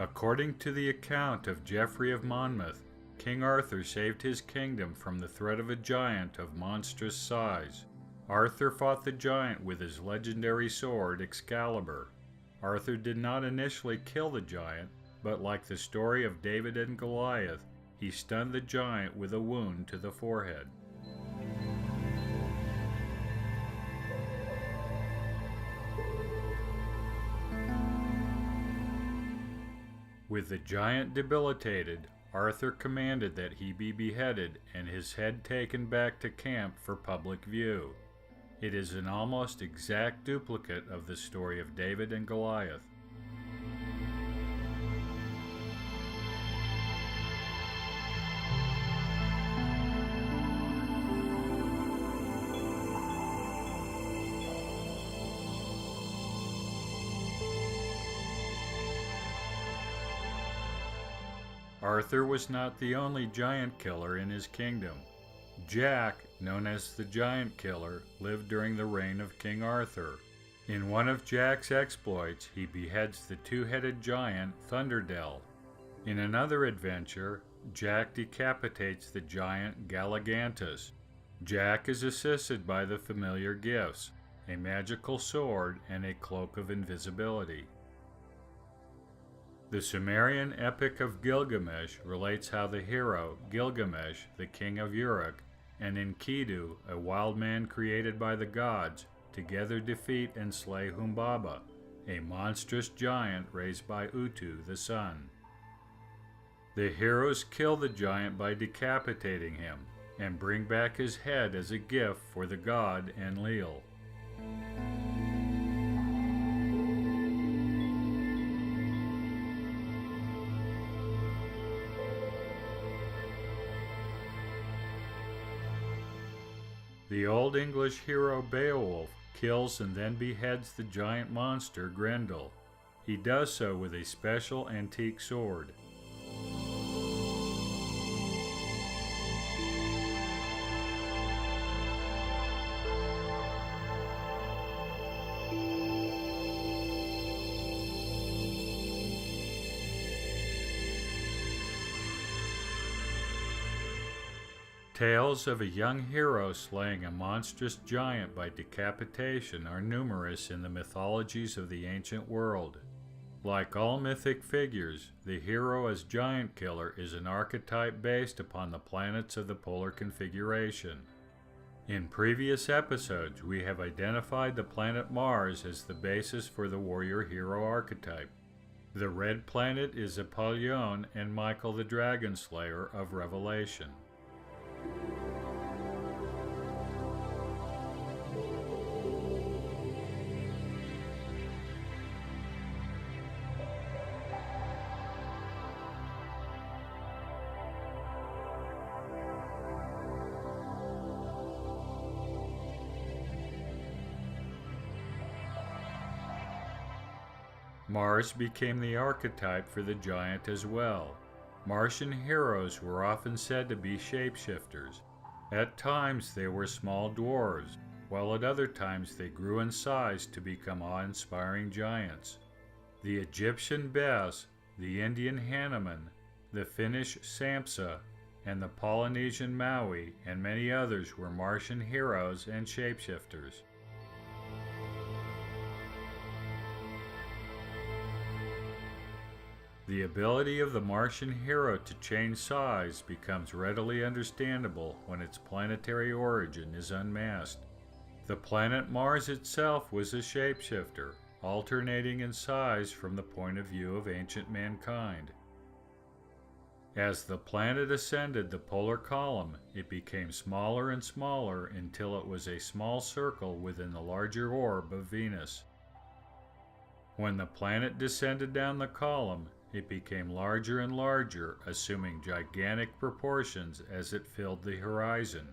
According to the account of Geoffrey of Monmouth, King Arthur saved his kingdom from the threat of a giant of monstrous size. Arthur fought the giant with his legendary sword Excalibur. Arthur did not initially kill the giant, but like the story of David and Goliath, he stunned the giant with a wound to the forehead. With the giant debilitated, Arthur commanded that he be beheaded and his head taken back to camp for public view. It is an almost exact duplicate of the story of David and Goliath. Arthur was not the only giant killer in his kingdom. Jack, known as the Giant Killer, lived during the reign of King Arthur. In one of Jack's exploits, he beheads the two-headed giant Thunderdell. In another adventure, Jack decapitates the giant Galligantus. Jack is assisted by the familiar gifts, a magical sword and a cloak of invisibility. The Sumerian epic of Gilgamesh relates how the hero, Gilgamesh, the king of Uruk, and Enkidu, a wild man created by the gods, together defeat and slay Humbaba, a monstrous giant raised by Utu, the sun. The heroes kill the giant by decapitating him, and bring back his head as a gift for the god Enlil. The Old English hero Beowulf kills and then beheads the giant monster Grendel. He does so with a special antique sword. Tales of a young hero slaying a monstrous giant by decapitation are numerous in the mythologies of the ancient world. Like all mythic figures, the hero as giant killer is an archetype based upon the planets of the polar configuration. In previous episodes, we have identified the planet Mars as the basis for the warrior hero archetype. The red planet is Apollyon and Michael the Dragon Slayer of Revelation. Mars became the archetype for the giant as well. Martian heroes were often said to be shapeshifters. At times they were small dwarves, while at other times they grew in size to become awe-inspiring giants. The Egyptian Bes, the Indian Hanuman, the Finnish Sampsa, and the Polynesian Maui, and many others were Martian heroes and shapeshifters. The ability of the Martian hero to change size becomes readily understandable when its planetary origin is unmasked. The planet Mars itself was a shapeshifter, alternating in size from the point of view of ancient mankind. As the planet ascended the polar column, it became smaller and smaller until it was a small circle within the larger orb of Venus. When the planet descended down the column, it became larger and larger, assuming gigantic proportions as it filled the horizon.